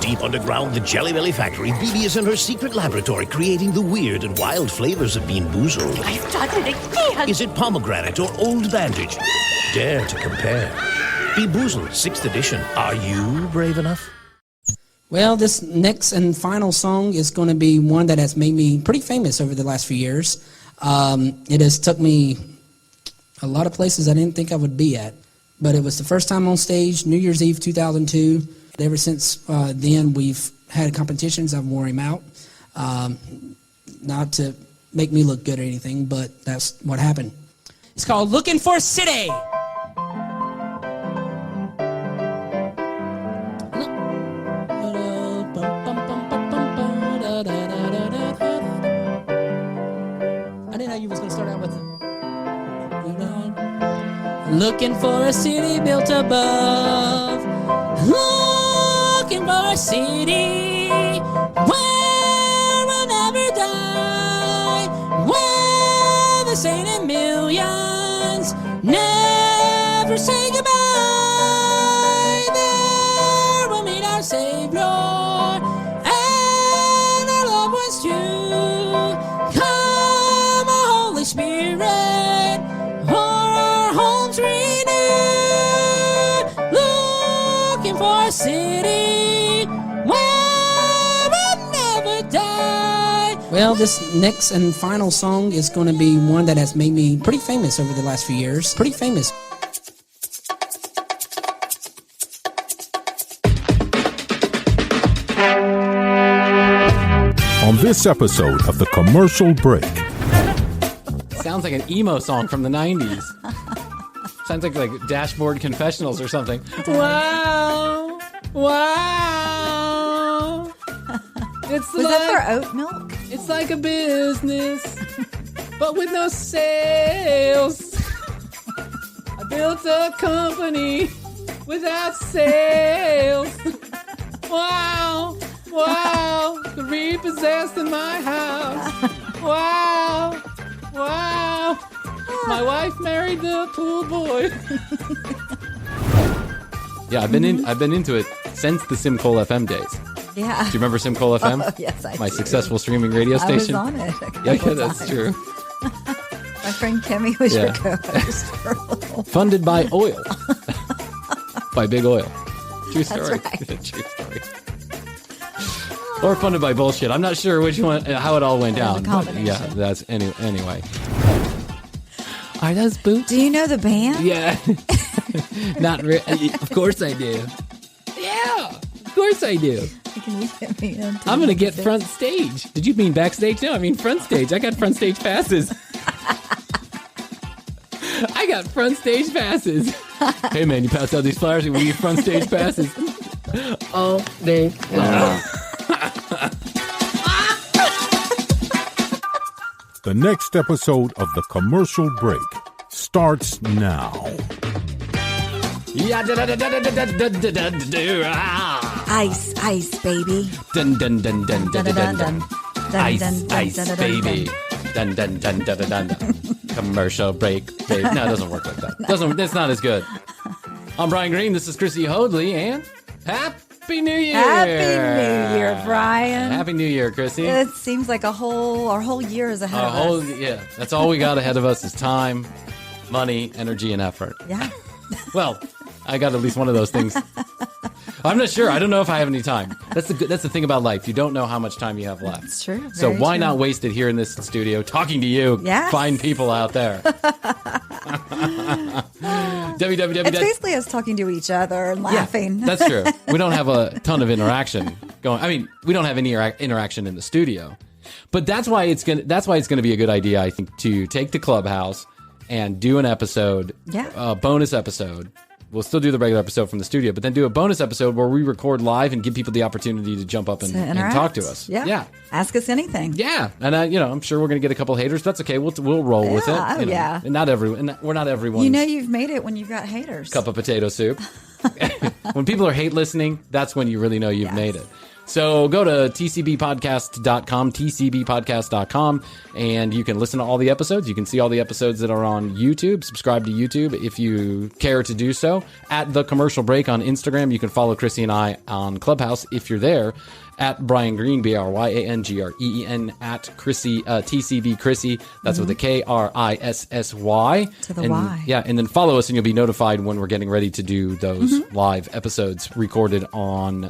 Deep underground, the Jelly Belly factory, BB is in her secret laboratory creating the weird and wild flavors of Bean Boozled. I've done it again! Is it pomegranate or old bandage? Dare to compare. Bean Boozled, 6th edition. Are you brave enough? Well, this next and final song is going to be one that has made me pretty famous over the last few years. It has took me a lot of places I didn't think I would be at. But it was the first time on stage, New Year's Eve 2002. Ever since then, we've had competitions. I've worn him out. Not to make me look good or anything, but that's what happened. It's called Looking for a City. I didn't know you was going to start out with it. Looking for a city built above. Looking for a city where we'll never die, where the saint in millions never say goodbye. There we'll meet our Savior and our loved ones too. Come, O Holy Spirit, o'er our homes renew. Looking for a city where we'll never die. Well, this next and final song is going to be one that has made me pretty famous over the last few years. Pretty famous. On this episode of The Commercial Break. Sounds like an emo song from the 90s. Sounds like Dashboard Confessionals or something. Wow. Wow. Was that for oat milk? It's like a business, but with no sales. I built a company without sales. Wow. The repossessed in my house. Wow. My wife married the pool boy. Yeah, I've been into it since the Simcoe FM days. Yeah. Do you remember Simcoe FM? Oh, yes, I do. My successful streaming radio station. I was on it. Yeah, that's true. My friend Kimmy was your co-host for a little. Funded by oil. By Big Oil. True story. That's right. True story. Or funded by bullshit. I'm not sure which one, how it all went down. But yeah, that's anyway. Are those boots? Do you know the band? Yeah. Not really. Of course I do. Yeah. Of course I do. Can you get me in? I'm going to get front stage. Did you mean backstage? No, I mean front stage. I got front stage passes. I got front stage passes. Hey, man, you passed out these flyers. We need front stage passes. All day long. The next episode of The Commercial Break starts now. Ice, ice, baby. Dun dun dun dun dun dun dun dun. Ice, Dun, dun, ice, dun, dun, baby. Dun dun dun dun dun dun. Commercial break, baby. No, it doesn't work like that. It's not as good. I'm Bryan Green. This is Chrissy Hoadley, and Happy New Year! Happy New Year, Brian. Happy New Year, Chrissy. It seems like our whole year is ahead of us. Yeah, that's all we got ahead of us is time, money, energy, and effort. Yeah. Well, I got at least one of those things. I'm not sure. I don't know if I have any time. That's the thing about life. You don't know how much time you have left. It's true. So why true. not waste it here in this studio talking to you, Yes. fine people out there. It's basically us talking to each other and laughing. Yeah, that's true. We don't have a ton of interaction going. I mean, we don't have any interaction in the studio. But that's why it's gonna be a good idea, I think, to take the Clubhouse and do an episode, a bonus episode. We'll still do the regular episode from the studio, but then do a bonus episode where we record live and give people the opportunity to jump up and talk to us. Yeah. Ask us anything. Yeah. And I'm sure we're going to get a couple haters. That's okay. We'll roll with it. Oh, yeah. And we're not everyone's You know you've made it when you've got haters. cup of potato soup. When people are hate listening, that's when you really know you've made it. So go to tcbpodcast.com, and you can listen to all the episodes. You can see all the episodes that are on YouTube. Subscribe to YouTube if you care to do so. At The Commercial Break on Instagram. You can follow Krissy and I on Clubhouse if you're there. At Bryan Green, BryanGreen, at Krissy, TCB Krissy. That's with a KRISSY. To the Y. Yeah, and then follow us and you'll be notified when we're getting ready to do those live episodes recorded on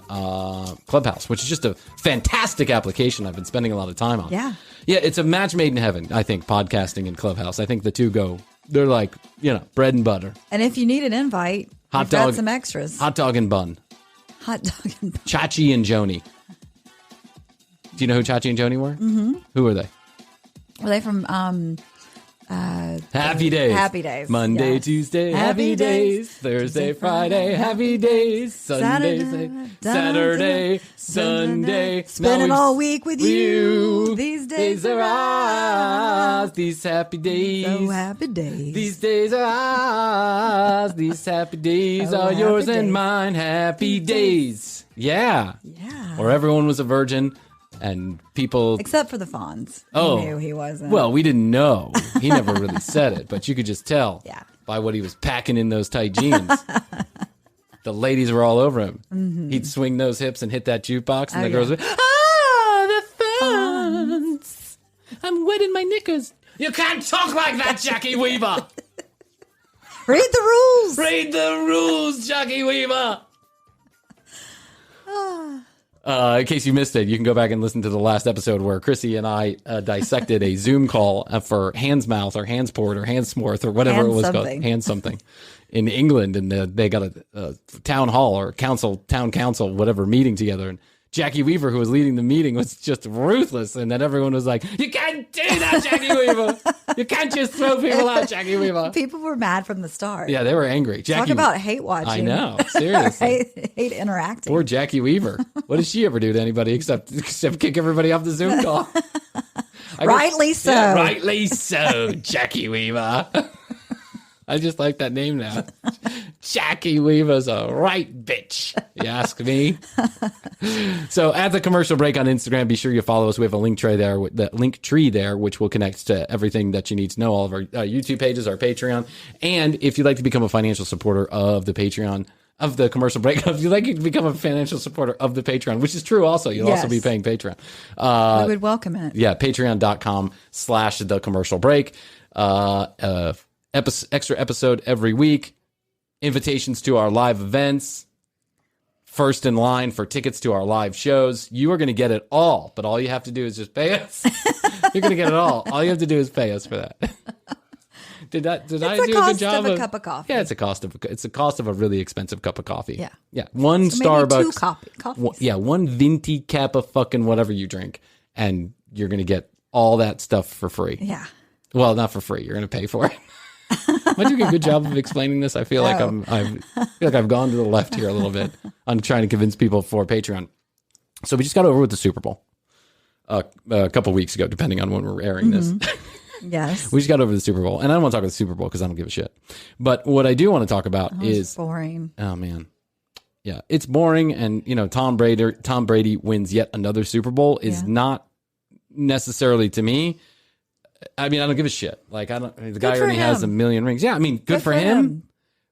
Clubhouse, which is just a fantastic application I've been spending a lot of time on. Yeah. Yeah, it's a match made in heaven, I think, podcasting and Clubhouse. I think the two they're like, bread and butter. And if you need an invite, Hot we've dog, got some extras. Hot dog and bun. Hot dog and bun. Chachi and Joni. Do you know who Chachi and Joni were? Mm-hmm. Who were they? Were they from Happy Days. Happy Days. Monday, Yes. Tuesday, Happy happy days. days. Thursday, Friday, happy days. Sunday, Saturday, Sunday. Spending Now all week with you. These days are are ours. These happy days. So happy days. These days are ours. These happy days Oh, are happy yours days. and mine. Happy days. Yeah. Yeah. Or everyone was a virgin and people. Except for the Fonz. Oh. We knew he wasn't. Well, we didn't know. He never really said it, but you could just tell Yeah. by what he was packing in those tight jeans. The ladies were all over him. He'd swing those hips and hit that jukebox, and Oh, the girls yeah. would, the Fonz. I'm wetting my knickers. You can't talk like that, Jackie Weaver. Read the rules. Read the rules, Jackie Weaver. In case you missed it, you can go back and listen to the last episode where Krissy and I dissected a Zoom call for Handsmouth or Handsport or Handsmorth or whatever Hand it was something. called. Hand something. In England, and they got a town hall or town council, whatever, meeting together. And Jackie Weaver, who was leading the meeting, was just ruthless. And then everyone was like, you can't do that, Jackie Weaver. You can't just throw people out, Jackie Weaver. People were mad from the start. Yeah, they were angry. Talk Jackie, about hate watching. I know, seriously. hate interacting. Poor Jackie Weaver. What does she ever do to anybody except kick everybody off the Zoom call? Rightly so. Yeah, rightly so, Jackie Weaver. I just like that name now. Jackie Weaver's a right bitch, you ask me. So at The Commercial Break on Instagram, be sure you follow us. We have a link tree there, which will connect to everything that you need to know, all of our YouTube pages, our Patreon. And if you'd like to become a financial supporter of the Patreon, of The Commercial Break, if you'd like to become a financial supporter of the Patreon, which is true also, you'll also be Yes. paying Patreon. We would welcome it. Yeah, patreon.com/The Commercial Break. Extra episode every week. Invitations to our live events. First in line for tickets to our live shows. You are going to get it all, but all you have to do is just pay us. You're going to get it all. All you have to do is pay us for that. Did I do a good job? Of a cup of coffee. Yeah, it's a cost of a really expensive cup of coffee. Yeah. Yeah. One So maybe Starbucks. two coffees. One venti cup of fucking whatever you drink, and you're going to get all that stuff for free. Yeah. Well, not for free. You're going to pay for it. Am I doing a good job of explaining this? I feel like No. I feel like I've gone to the left here a little bit. I'm trying to convince people for Patreon. So we just got over with the Super Bowl a couple weeks ago, depending on when we're airing this. Yes. We just got over the Super Bowl, and I don't want to talk about the Super Bowl because I don't give a shit. But what I do want to talk about It's is boring. oh man, yeah, it's boring, and Tom Brady wins yet another Super Bowl is not necessarily to me. I mean, I don't give a shit. Like, the guy for already has a him. million rings. Yeah, I mean, good for him.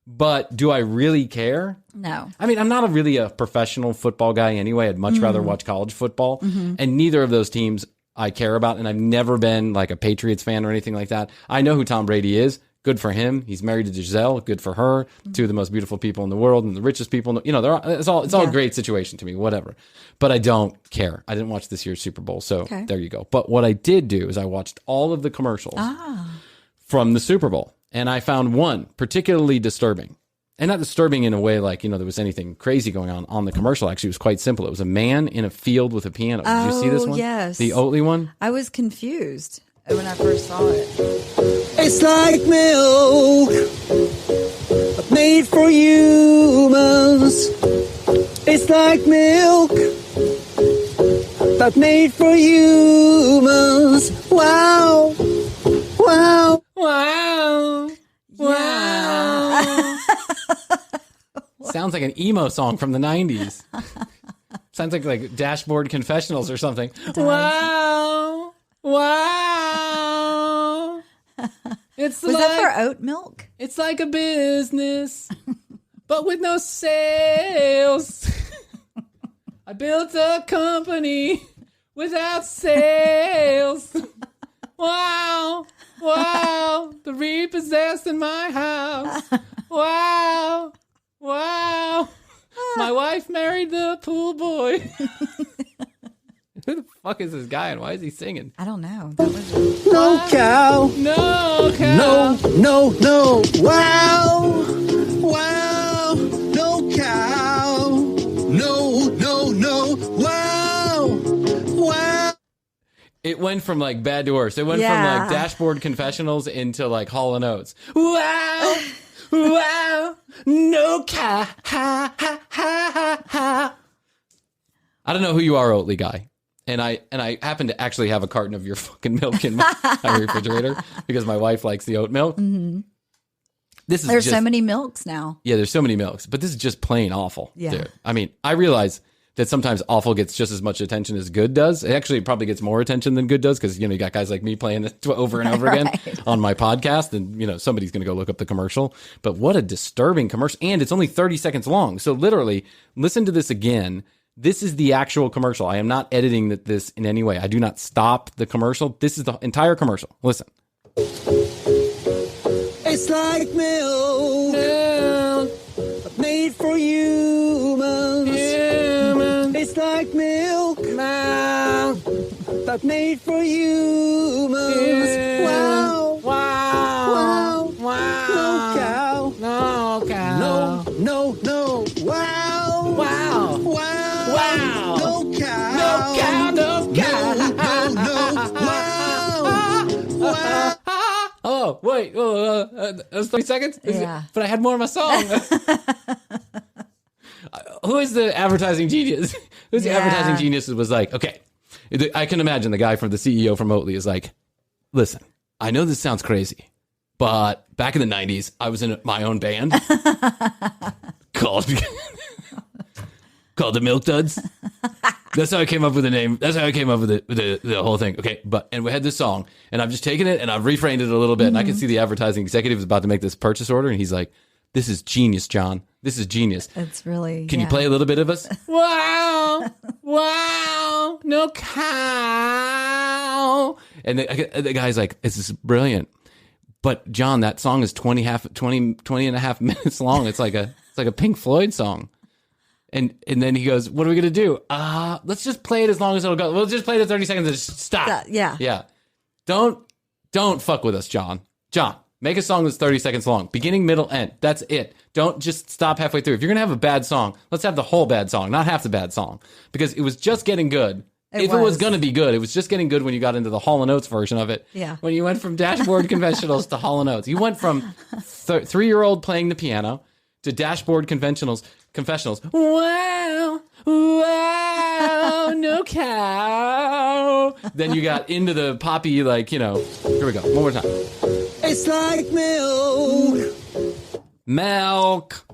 But do I really care? No. I mean, I'm not really a professional football guy anyway. I'd much rather watch college football. And neither of those teams I care about. And I've never been like a Patriots fan or anything like that. I know who Tom Brady is. Good for him. He's married to Giselle. Good for her. Two of the most beautiful people in the world and the richest people. It's all a great situation to me. Whatever. But I don't care. I didn't watch this year's Super Bowl, so there you go. But what I did do is I watched all of the commercials from the Super Bowl, and I found one particularly disturbing. And not disturbing in a way like, there was anything crazy going on the commercial. Actually, it was quite simple. It was a man in a field with a piano. Did you see this one? Yes. The Oatly one? I was confused when I first saw it. It's like milk, but made for humans. It's like milk, but made for humans. Wow, wow. Wow. Wow. Sounds like an emo song from the 90s. Sounds Sounds like Dashboard Confessionals or something. Wow. Wow. Was that for oat milk? It's like a business, but with no sales. I built a company without sales. Wow. Wow. The repossessed in my house. Wow. Wow. My wife married the pool boy. Who the fuck is this guy and why is he singing? I don't know. No cow. No cow. No. Wow. Wow. No cow. No. Wow. It went from like bad to worse. It went from like Dashboard Confessionals into like Hall & Oates. Wow. Wow. No cow. Ha, ha, ha, ha, ha. I don't know who you are, Oatly guy. And I happen to actually have a carton of your fucking milk in my refrigerator because my wife likes the oat milk. Mm-hmm. There's so many milks now. Yeah, there's so many milks, but this is just plain awful. Yeah. Dude. I mean, I realize that sometimes awful gets just as much attention as good does. It actually probably gets more attention than good does because, you got guys like me playing this over and over again on my podcast and, somebody's going to go look up the commercial. But what a disturbing commercial. And it's only 30 seconds long. So literally, listen to this again. This is the actual commercial. I am not editing this in any way. I do not stop the commercial. This is the entire commercial. Listen. It's like milk, made for humans. It's like milk, but made for humans. Wow. No cow. No cow. No. Wow. No cow. No cow. Wow. Oh, wait. That was 30 seconds? Yeah. But I had more of my song. Who is the advertising genius? Who's the advertising genius who was like, okay, I can imagine the guy from the CEO from Hoadley is like, listen, I know this sounds crazy, but back in the 90s, I was in my own band called the Milk Duds. That's how I came up with the name. That's how I came up with the whole thing. Okay, and we had this song, and I've just taken it and I've reframed it a little bit, and I can see the advertising executive is about to make this purchase order, and he's like, this is genius, John. This is genius. It's really. Can you play a little bit of us? Wow. No cow. And the guy's like, this is brilliant. But John, that song is 20 and a half minutes long. It's like a Pink Floyd song. And then he goes, what are we going to do? Let's just play it as long as it'll go. We'll just play the 30 seconds and just stop. Yeah. Don't fuck with us, John. John, make a song that's 30 seconds long. Beginning, middle, end. That's it. Don't just stop halfway through. If you're going to have a bad song, let's have the whole bad song, not half the bad song. Because it was just getting good. It was going to be good, it was just getting good when you got into the Hall & Oates version of it. Yeah. When you went from Dashboard Confessionals to Hall & Oates. You went from 3-year-old playing the piano to Dashboard Confessionals. Wow, no cow. Then you got into the poppy, here we go. One more time. It's like milk. Milk.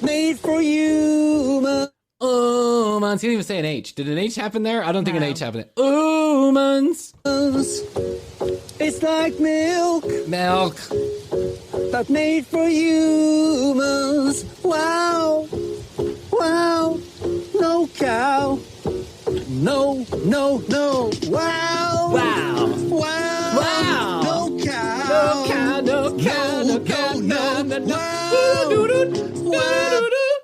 Made for humans. Humans. He didn't even say an H. Did an H happen there? I don't think an H happened there. Humans. It's like milk. Milk. But made for humans. Wow. No cow. No. Wow. No cow. No.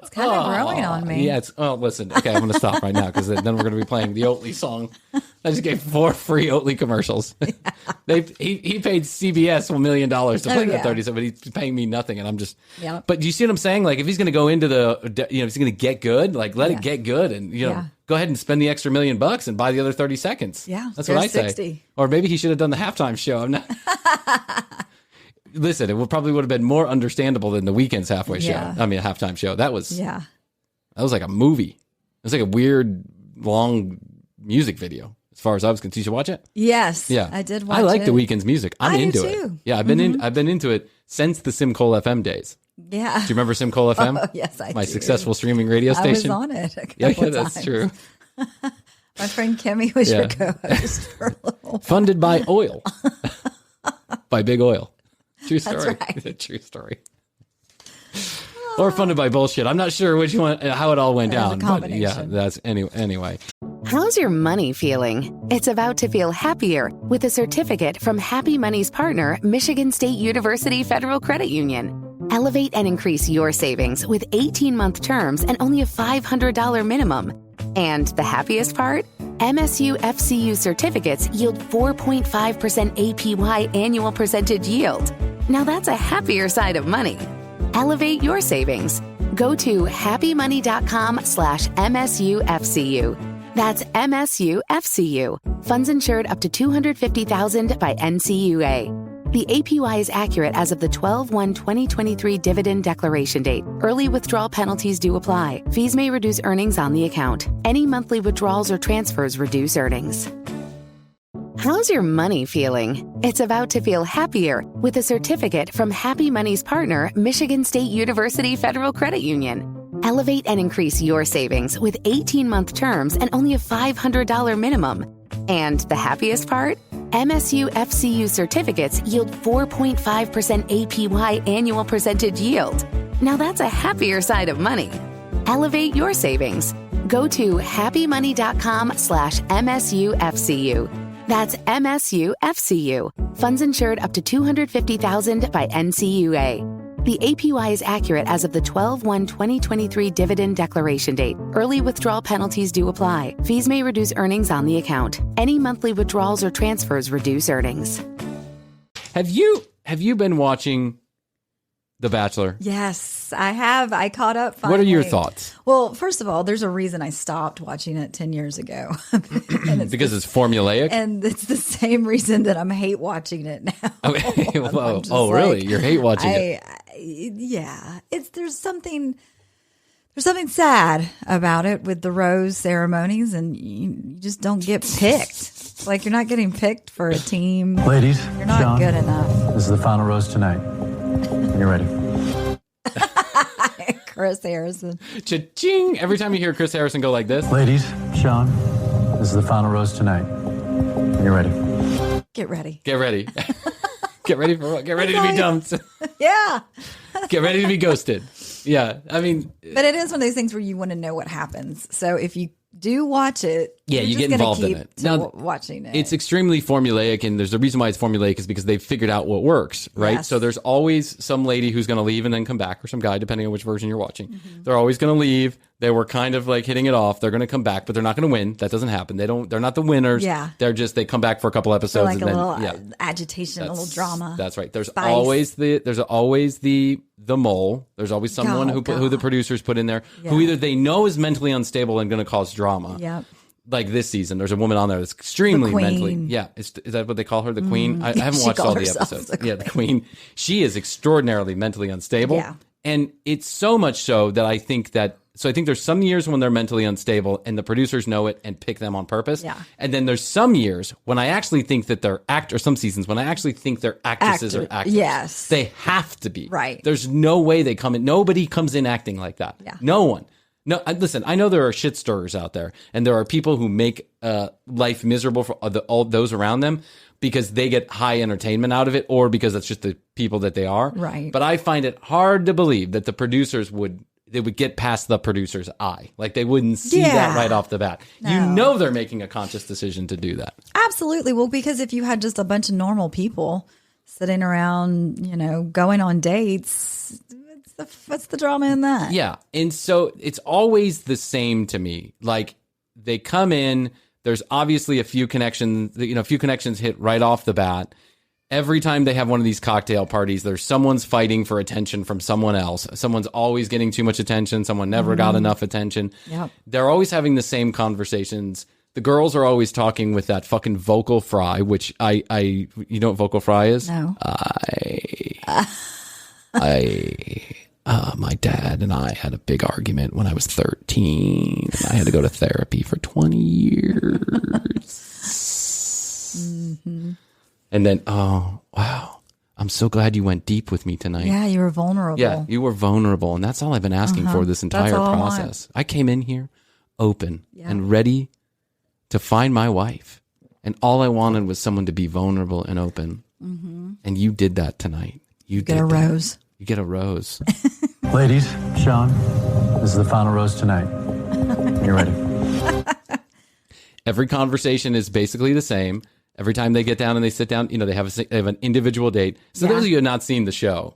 It's kind of growing on me. Yeah, listen. Okay, I'm going to stop right now because then we're going to be playing the Oatly song. I just gave 4 free Oatly commercials. Yeah. He paid CBS $1 million to play that 30 seconds, but he's paying me nothing, and I'm just. Yeah. But do you see what I'm saying? Like, if he's going to go into if he's going to get good, like let it get good, and go ahead and spend the extra $1 million and buy the other 30 seconds. Yeah, that's what I say. 60. Or maybe he should have done the halftime show. I'm not. Listen, it probably would have been more understandable than the Weeknd's halftime show. That was like a movie. It was like a weird, long music video. As far as I was concerned, did you watch it? Yes, yeah, I did watch it. I like the Weeknd's music. I'm into it. Too. Yeah, I've been into it since the Simcoe FM days. Yeah. Do you remember Simcoe FM? Oh, yes, I My do. successful streaming radio station. I was on it a Yeah, couple that's times. true. My friend Kimmy was Yeah. your co-host for a little while. Funded by oil. By Big Oil. True story. That's right. True story. Or funded by bullshit. I'm not sure which one, how it all went There's a down. But yeah, combination. that's anyway. How's your money feeling? It's about to feel happier with a certificate from Happy Money's partner, Michigan State University Federal Credit Union. Elevate and increase your savings with 18-month terms and only a $500 minimum. And the happiest part? MSU FCU certificates yield 4.5% APY annual percentage yield. Now that's a happier side of money. Elevate your savings. Go to happymoney.com/MSUFCU. That's MSUFCU. Funds insured up to $250,000 by NCUA. The APY is accurate as of the 12/1/2023 dividend declaration date. Early withdrawal penalties do apply. Fees may reduce earnings on the account. Any monthly withdrawals or transfers reduce earnings. How's your money feeling? It's about to feel happier with a certificate from Happy Money's partner, Michigan State University Federal Credit Union. Elevate and increase your savings with 18-month terms and only a $500 minimum. And the happiest part? MSU FCU certificates yield 4.5% APY annual percentage yield. Now that's a happier side of money. Elevate your savings. Go to happymoney.com/MSUFCU. That's MSUFCU. Funds insured up to $250,000 by NCUA. The APY is accurate as of the 12/1/2023 dividend declaration date. Early withdrawal penalties do apply. Fees may reduce earnings on the account. Any monthly withdrawals or transfers reduce earnings. Have you been watching The Bachelor? Yes, I have. I caught up finally. What are your thoughts? Well, first of all, there's a reason I stopped watching it 10 years ago. And Because it's formulaic? and it's the same reason that I'm hate watching it now. Okay. I'm Whoa. just Oh, really? You're hate watching it? Yeah. There's something sad about it with the rose ceremonies, and you just don't get picked. Like, you're not getting picked for a team. Ladies, You're not Sean, good enough. this is the final rose tonight. When you're ready. Chris Harrison. Cha-ching! Every time you hear Chris Harrison go like this. Ladies, Sean, this is the final rose tonight. When you're ready. Get ready. Get ready. Get ready for what? Get ready to be dumped. Yeah. Get ready to be ghosted. Yeah. I mean, But it is one of those things where you want to know what happens. So if you do watch it, Yeah, you're you just get gonna involved in keep it. to Now, watching it. it's extremely formulaic, and there's a reason why it's formulaic is because they've figured out what works, right? Yes. So there's always some lady who's going to leave and then come back, or some guy, depending on which version you're watching. Mm-hmm. They're always going to leave. They were kind of like hitting it off. They're going to come back, but they're not going to win. That doesn't happen. They're not the winners. Yeah. They come back for a couple for episodes like and a then, little yeah. agitation, a little drama. That's right. There's Spice. always the mole. There's always someone Oh, who the God. producers put in there who Yeah. either they know is mentally unstable and going to cause drama. Yep. Like this season, there's a woman on there that's extremely The queen. mentally. Yeah, is that what they call her? The queen? I haven't She watched all called the herself episodes. the Yeah, the queen. She is extraordinarily mentally unstable. Yeah. And it's so much so that I think there's some years when they're mentally unstable and the producers know it and pick them on purpose. Yeah. And then there's some years when I actually think that they're some seasons when I actually think they're actresses or actors. Yes. They have to be. Right. There's no way they come in. Nobody comes in acting like that. Yeah. No one. No, listen, I know there are shit stirrers out there, and there are people who make life miserable for all those around them because they get high entertainment out of it, or because that's just the people that they are. Right. But I find it hard to believe that the producers would get past the producer's eye. Like, they wouldn't see that Yeah. right off the bat. No. You know they're making a conscious decision to do that. Absolutely. Well, because if you had just a bunch of normal people sitting around, going on dates, what's the drama in that? Yeah. And so it's always the same to me. Like, they come in, there's obviously a few connections hit right off the bat. Every time they have one of these cocktail parties, there's someone's fighting for attention from someone else. Someone's always getting too much attention. Someone never got enough attention. Yep. They're always having the same conversations. The girls are always talking with that fucking vocal fry, which you know what vocal fry is? No. My dad and I had a big argument when I was 13, and I had to go to therapy for 20 years. And then, oh, wow, I'm so glad you went deep with me tonight. Yeah, you were vulnerable. Yeah, you were vulnerable. And that's all I've been asking for this entire all I want. process. I came in here open and ready to find my wife. And all I wanted was someone to be vulnerable and open. And you did that tonight. You get a rose. You get a rose. Ladies, Sean, this is the final rose tonight. You ready? Every conversation is basically the same. Every time they get down and they sit down, they have an individual date. So those of you who have not seen the show,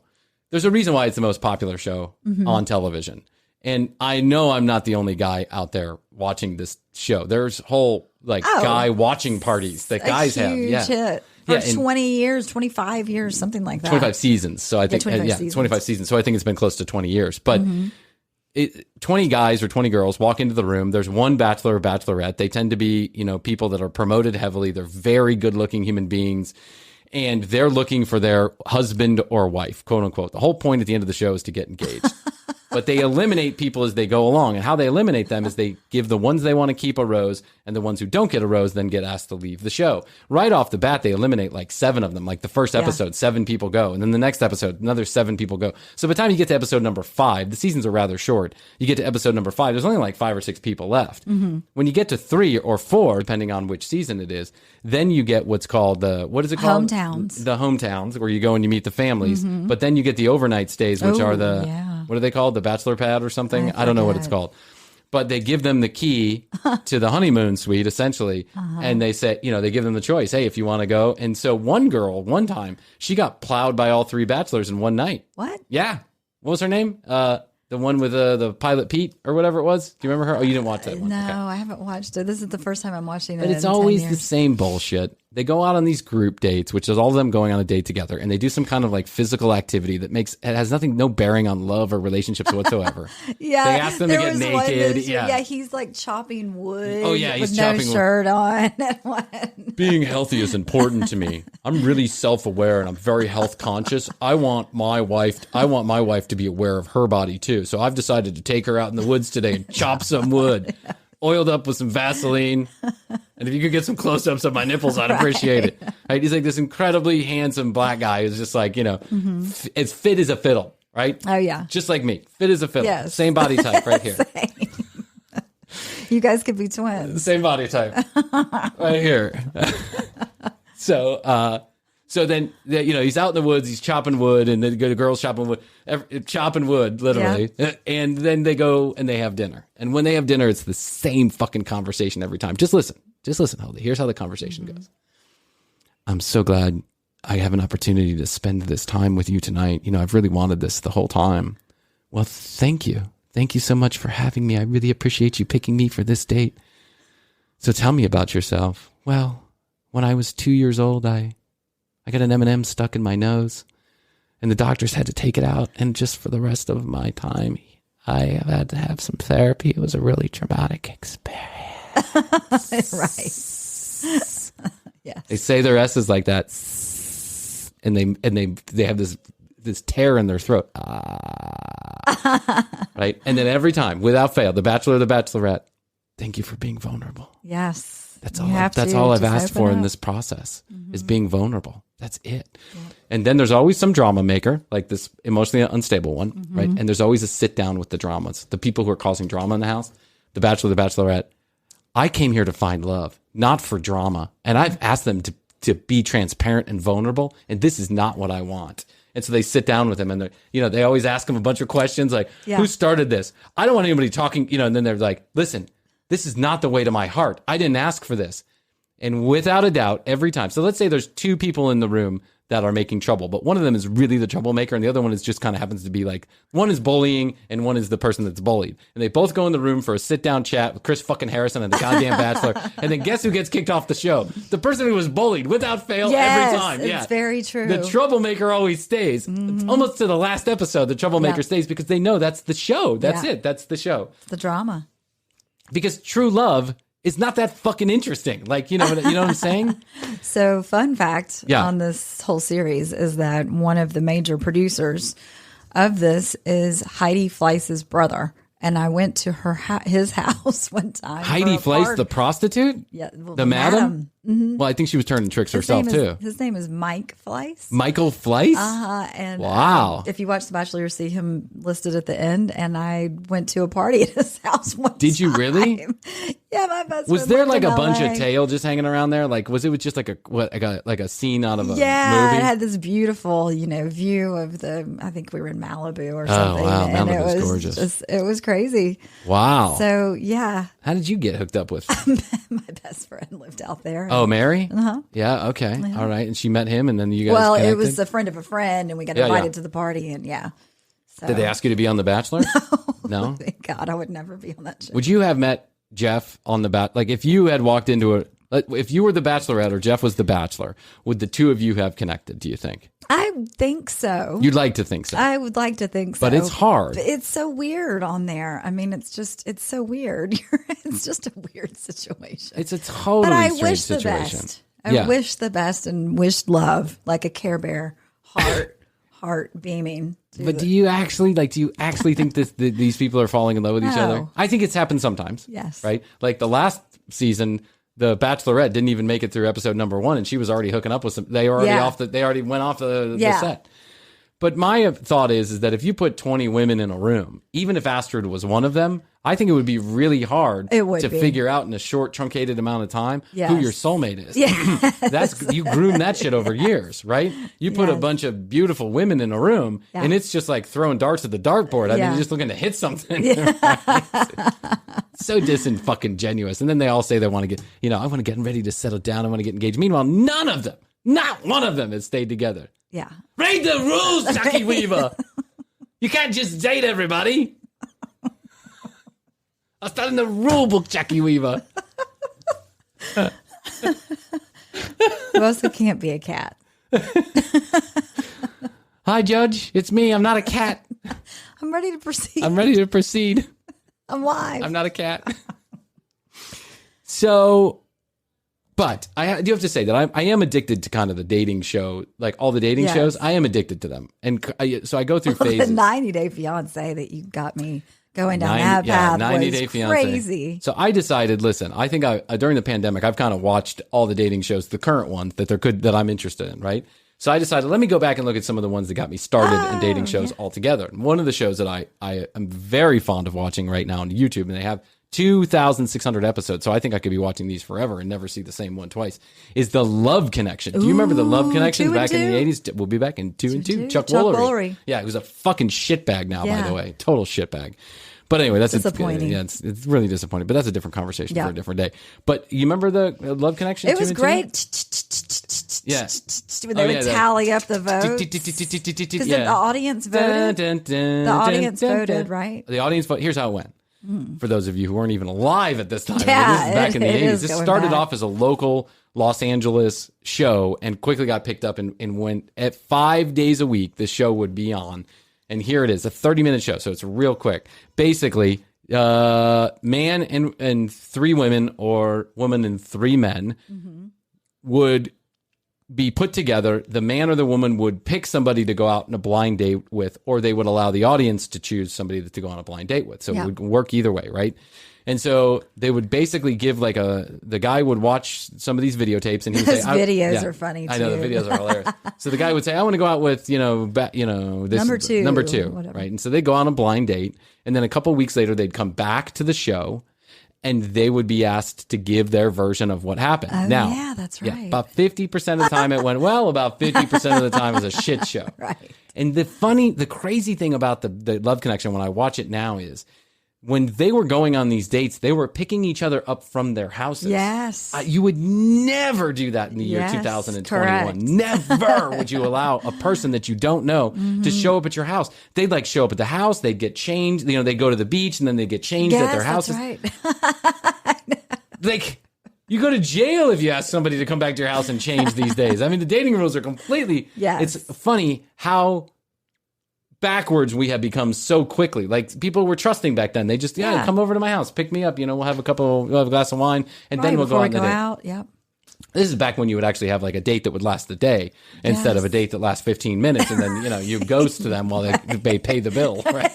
there's a reason why it's the most popular show on television. And I know I'm not the only guy out there watching this show. There's whole guy watching parties that guys have. Yeah. Hit. For 20 years, 25 years, something like that. 25 seasons. So I think, 25 seasons. So I think it's been close to 20 years. But 20 guys or 20 girls walk into the room. There's one bachelor or bachelorette. They tend to be, people that are promoted heavily. They're very good looking human beings. And they're looking for their husband or wife, quote unquote. The whole point at the end of the show is to get engaged. But they eliminate people as they go along. And how they eliminate them is they give the ones they want to keep a rose, and the ones who don't get a rose then get asked to leave the show. Right off the bat, they eliminate like 7 of them. Like the first episode, 7 people go. And then the next episode, another 7 people go. So by the time you get to episode number 5, the seasons are rather short. You get to episode number 5, there's only like 5 or 6 people left. When you get to 3 or 4, depending on which season it is, then you get what's called what is it called? Hometowns. The hometowns, where you go and you meet the families. But then you get the overnight stays, which are what are they called? The bachelor pad or something? I don't know what it's called. But they give them the key to the honeymoon suite, essentially. And they say, they give them the choice. Hey, if you want to go. And so one girl, one time, she got plowed by all 3 bachelors in one night. What? Yeah. What was her name? The one with the pilot Pete or whatever it was. Do you remember her? Oh, you didn't watch that one. No, Okay. I haven't watched it. This is the first time I'm watching it. But it's in always 10 the years. same bullshit. They go out on these group dates, which is all of them going on a date together, and they do some kind of like physical activity that it has no bearing on love or relationships whatsoever. Yeah, they ask them to there get was one naked. this- Yeah. he's like chopping wood. Oh, yeah, he's with chopping no wood. shirt on. Being healthy is important to me. I'm really self-aware and I'm very health conscious. I want my wife to be aware of her body too. So I've decided to take her out in the woods today and chop some wood, oiled up with some Vaseline. And if you could get some close-ups of my nipples, I'd appreciate it. Right? He's like this incredibly handsome black guy who's just like, as fit as a fiddle, right? Oh, yeah. Just like me. Fit as a fiddle. Yes. Same body type right here. You guys could be twins. Same body type. Right here. So then, he's out in the woods, he's chopping wood, and then the girl's chopping wood, literally. Yeah. And then they go and they have dinner. And when they have dinner, it's the same fucking conversation every time. Just listen, Hoadley. Here's how the conversation goes. I'm so glad I have an opportunity to spend this time with you tonight. I've really wanted this the whole time. Well, thank you. Thank you so much for having me. I really appreciate you picking me for this date. So tell me about yourself. Well, when I was 2 years old, I got an M&M stuck in my nose, and the doctors had to take it out. And just for the rest of my time, I have had to have some therapy. It was a really traumatic experience. Right. Yes. They say their S's like that, and they have this tear in their throat. Right? And then every time, without fail, the bachelor or the bachelorette, thank you for being vulnerable. Yes. That's all I've asked for in this process is being vulnerable. That's it. Yeah. And then there's always some drama maker, like this emotionally unstable one, right? And there's always a sit down with the dramas, the people who are causing drama in the house, the bachelor, the bachelorette. I came here to find love, not for drama. And I've asked them to be transparent and vulnerable, and this is not what I want. And so they sit down with him, and they always ask him a bunch of questions like, who started this? I don't want anybody talking, and then they're like, listen, this is not the way to my heart. I didn't ask for this. And without a doubt, every time. So let's say there's 2 people in the room that are making trouble, but one of them is really the troublemaker, and the other one is just kind of happens to be like, one is bullying and one is the person that's bullied. And they both go in the room for a sit-down chat with Chris fucking Harrison and the goddamn bachelor. And then guess who gets kicked off the show? The person who was bullied without fail every time. It's very true. The troublemaker always stays. It's almost to the last episode, the troublemaker stays because they know that's the show. That's it. That's the show. It's the drama. Because true love is not that fucking interesting. Like, you know what I'm saying? So, fun fact on this whole series is that one of the major producers of this is Heidi Fleiss's brother. And I went to his house one time. Heidi for a Fleiss, party. the prostitute? Yeah, well, the madam? Well, I think she was turning tricks herself, too. His name is Mike Fleiss. Michael Fleiss? And wow. If you watch The Bachelor, you'll see him listed at the end. And I went to a party at his house one Did you time. really? Yeah, my best Was friend there lived like a in bunch LA. of tail just hanging around there? Like, was it just like a scene out of a Yeah, movie? it had this beautiful, view of I think we were in Malibu or something. wow. And Malibu's it was gorgeous. it was crazy. Wow. So, yeah, How did you get hooked up with? my best friend lived out there. Oh, Mary? Uh-huh. Yeah, okay. All right. And she met him, and then you guys Well, connected? it was a friend of a friend, and we got Yeah, invited yeah. to the party, and yeah. So, Did they ask you to be on The Bachelor? No? thank God, I would never be on that show. Would you have met Jeff on The Like, if you had walked into if you were the Bachelorette or Jeff was the Bachelor, would the two of you have connected, do you think? I think so. You'd like to think so. I would like to think so. But it's hard. But it's so weird on there. I mean, it's so weird. It's just a weird situation. It's a totally But I strange wish situation. the best. I wish the best and wish love, like a Care Bear heart beaming. But do you actually think these people are falling in love with each other? No. I think it's happened sometimes. Yes. Right? Like the last season, the Bachelorette didn't even make it through episode number 1, and she was already hooking up with some. They were already they already went off the set. But my thought is that if you put 20 women in a room, even if Astrid was one of them, I think it would be really hard to figure out in a short, truncated amount of time who your soulmate is. Yeah. You groom that shit over years, right? You put a bunch of beautiful women in a room, and it's just like throwing darts at the dartboard. I mean, you're just looking to hit something. So disingenuous. And then they all say they want to get, I want to get ready to settle down. I want to get engaged. Meanwhile, none of them, not one of them has stayed together. Yeah. Read the rules, Jackie Weaver. You can't just date everybody. I'll start in the rule book, Jackie Weaver. You also can't be a cat. Hi, Judge. It's me. I'm not a cat. I'm ready to proceed. I'm ready to proceed. I'm live. I'm not a cat. So, but I do have to say that I am addicted to kind of the dating show, like all the dating shows. I am addicted to them. And so I go through phases. The 90-Day Fiance that you got me going down that path 90 was Day Fiancé. crazy. So I decided, listen, I think during the pandemic, I've kind of watched all the dating shows, the current ones that I'm interested in, right? So I decided, let me go back and look at some of the ones that got me started in dating shows altogether. And one of the shows that I am very fond of watching right now on YouTube, and they have 2,600 episodes, so I think I could be watching these forever and never see the same one twice, is The Love Connection. Do you remember The Love Connection back in the 80s? We'll be back in 2 and 2. Chuck Woolery. Yeah, he was a fucking shitbag now, by the way. Total shitbag. But anyway, that's disappointing. It's really disappointing. But that's a different conversation for a different day. But you remember the Love Connection? It was great. Yeah. When they would tally up the votes. Because the audience voted. The audience voted, right? The audience voted. Here's how it went. For those of you who weren't even alive at this time. Yeah, this is back in the 80s. This started back. off as a local Los Angeles show and quickly got picked up and went at 5 days a week. The show would be on. And here it is, a 30-minute show, so it's real quick. Basically, man and 3 women or woman and 3 men would be put together. The man or the woman would pick somebody to go out on a blind date with, or they would allow the audience to choose somebody to go on a blind date with. So it would work either way, right? And so they would basically give the guy would watch some of these videotapes and he would Those say, videos are funny too. I know the videos are hilarious. So the guy would say, I want to go out with, this number two, whatever. right? And so they'd go on a blind date. And then a couple weeks later, they'd come back to the show and they would be asked to give their version of what happened. Oh, now, yeah, that's right. About 50% of the time it went well, about 50% of the time it was a shit show. Right. And the crazy thing about the Love Connection when I watch it now is when they were going on these dates, they were picking each other up from their houses. Yes. You would never do that in the year 2021. Correct. Never would you allow a person that you don't know to show up at your house. They'd show up at the house, they'd get changed, they'd go to the beach and then they'd get changed at their houses. That's right. You go to jail if you ask somebody to come back to your house and change these days. I mean, the dating rules are completely... Yes. It's funny how backwards we have become so quickly. Like, people were trusting back then. They just, come over to my house, pick me up, we'll have a glass of wine, and then we'll go on the date. Out. Yep. This is back when you would actually have a date that would last the day instead of a date that lasts 15 minutes, and then, you ghost to them while they pay the bill, right?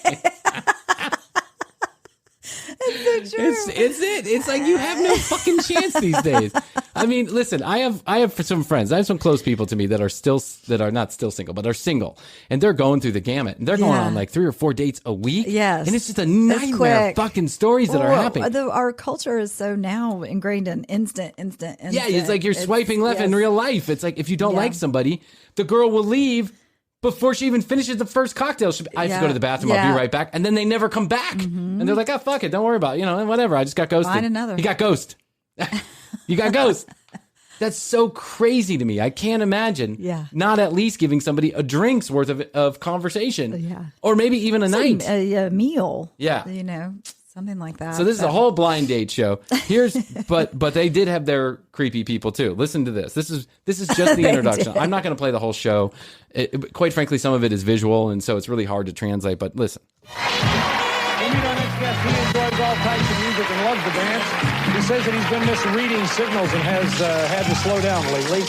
so true. It's it. It's like you have no fucking chance these days. I mean, listen, I have some friends. I have some close people to me that are not still single, but are single, and they're going through the gamut, and they're going on like 3 or 4 dates a week. Yes, and it's just a nightmare of fucking stories that are happening. Our culture is so now ingrained in instant. Yeah, it's like you're swiping left in real life. It's like if you don't like somebody, the girl will leave before she even finishes the first cocktail. I have to go to the bathroom. I'll be right back. And then they never come back. And they're like, oh, fuck it. Don't worry about it. Whatever. I just got ghosted. Find another. You got ghost. You got ghost. That's so crazy to me. I can't imagine not at least giving somebody a drink's worth of conversation. Yeah. Or maybe even a night. A meal. Yeah. Something like that. So this is a whole blind date show. But they did have their creepy people too. Listen to this. This is just the introduction. I'm not going to play the whole show. Quite frankly, some of it is visual, and so it's really hard to translate. But listen. When you know next guest, he enjoys all types of music and loves to dance. He says that he's been misreading signals and has had to slow down lately.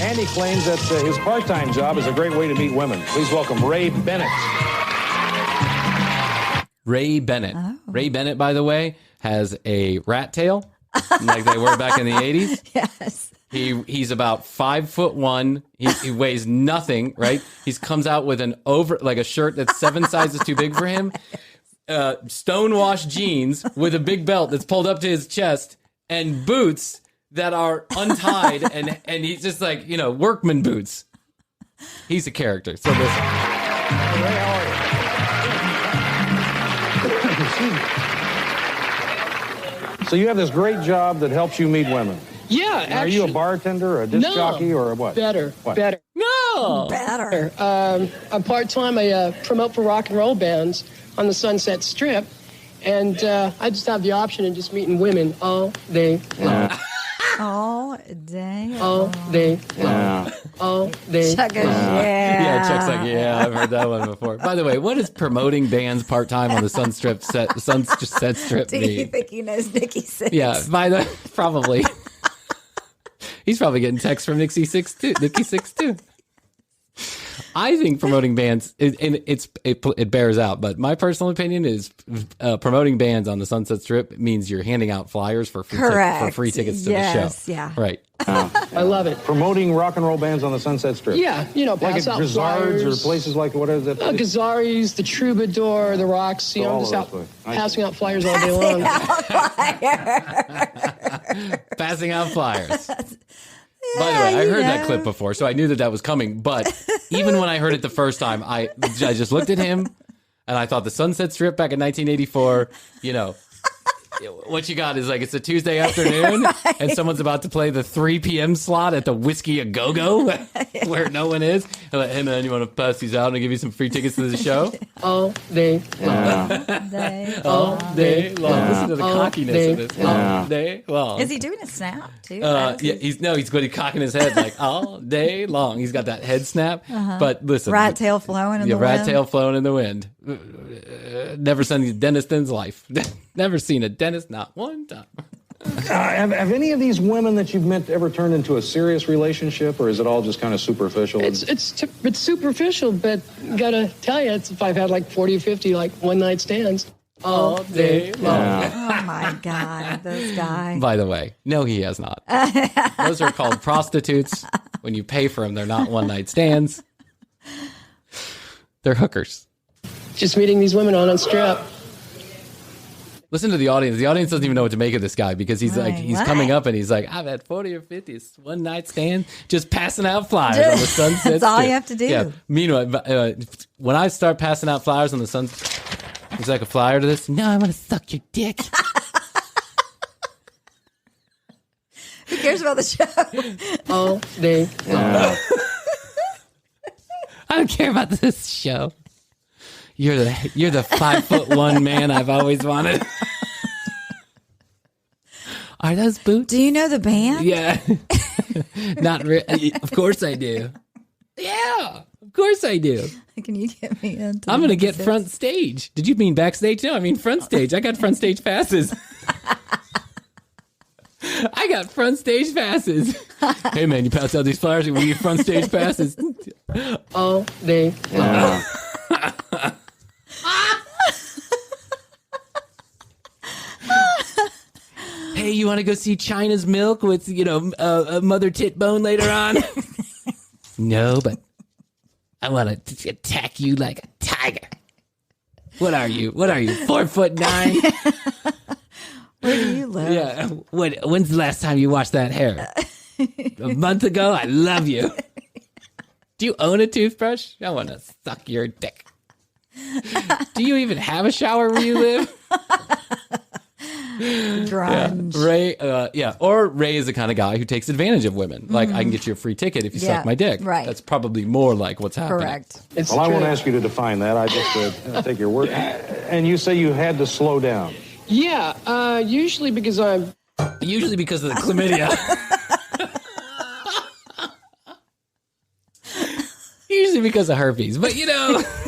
And he claims that his part-time job is a great way to meet women. Please welcome Ray Bennett. Ray Bennett. Oh. Ray Bennett, by the way, has a rat tail, like they were back in the 80s. Yes. He's about 5'1". He weighs nothing, right? He comes out with a shirt that's 7 sizes too big for him, stonewashed jeans with a big belt that's pulled up to his chest, and boots that are untied, and he's just like, workman boots. He's a character. So listen. Ray, how are you? So you have this great job that helps you meet women. Yeah, actually. Are you a bartender or a disc jockey or what? Better. No! Better. I'm part-time. I promote for rock and roll bands on the Sunset Strip. And I just have the option of just meeting women all day long. All day. All day long. All day. Chuck goes, yeah, Chuck's like, I've heard that one before. By the way, what is promoting bands part-time on the Sunset Strip Do you think he knows Nikki Sixx? Yeah, probably. He's probably getting texts from Nikki Sixx too. I think promoting bands, it bears out, but my personal opinion is promoting bands on the Sunset Strip means you're handing out flyers for free tickets to the show. Yeah. Right. I love it. Promoting rock and roll bands on the Sunset Strip. Yeah, pass out Grizzards flyers. or places like, what is it? Gazzarri's, the Troubadour, the Rocks. I'm just out passing out flyers all day long. Passing out flyers. By the way, I heard that clip before, so I knew that was coming. But even when I heard it the first time, I just looked at him, and I thought the Sunset Strip back in 1984, what you got is like it's a Tuesday afternoon, and someone's about to play the 3 p.m. slot at the Whiskey A Go-Go, where no one is. I'm like, hey, man, you want to pass these out and give you some free tickets to the show? All day long. All day long. Listen to the cockiness of this. All day long. Is he doing a snap, too? He's cocking his head like all day long. He's got that head snap. But listen. Rat tail flowing in the wind. Rat tail flowing in the wind. Never seen a dentist in his life. Never seen a dentist, not one time. Have any of these women that you've met ever turned into a serious relationship, or is it all just kind of superficial? It's superficial, but gotta tell you, if I've had like 40 or 50 one-night stands all day long. Oh, my God, this guy. By the way, no, he has not. Those are called prostitutes. When you pay for them, they're not one-night stands. They're hookers. Just meeting these women on Strip. Listen to the audience. The audience doesn't even know what to make of this guy because he's coming up and he's like, I've had 40 or 50 one night stand, just passing out flyers on the Sunset That's all you have to do. Yeah. Meanwhile, when I start passing out flyers on the Sunset, is like a flyer to this? No, I want to suck your dick. Who cares about the show? All day long. I don't care about this show. You're the 5'1" man I've always wanted. Are those boots? Do you know the band? Yeah. Of course I do. Yeah, of course I do. Can you get me into? I'm going to get front stage. Did you mean backstage? No, I mean front stage. I got front stage passes. I got front stage passes. Hey, man, you pass out these flyers and we get front stage passes. All day long. want to go see China's Milk with, a mother tit bone later on? No, but I want to attack you like a tiger. What are you? 4'9"? Where do you live? Yeah. When's the last time you washed that hair? A month ago? I love you. Do you own a toothbrush? I want to suck your dick. Do you even have a shower where you live? Grunge. Yeah. Ray, or Ray is the kind of guy who takes advantage of women. Like, I can get you a free ticket if you suck my dick. Right. That's probably more like what's happening. Correct. Well, I won't ask you to define that. I just take your word. And you say you had to slow down. Yeah, usually because I'm... Usually because of the chlamydia. Usually because of herpes. But,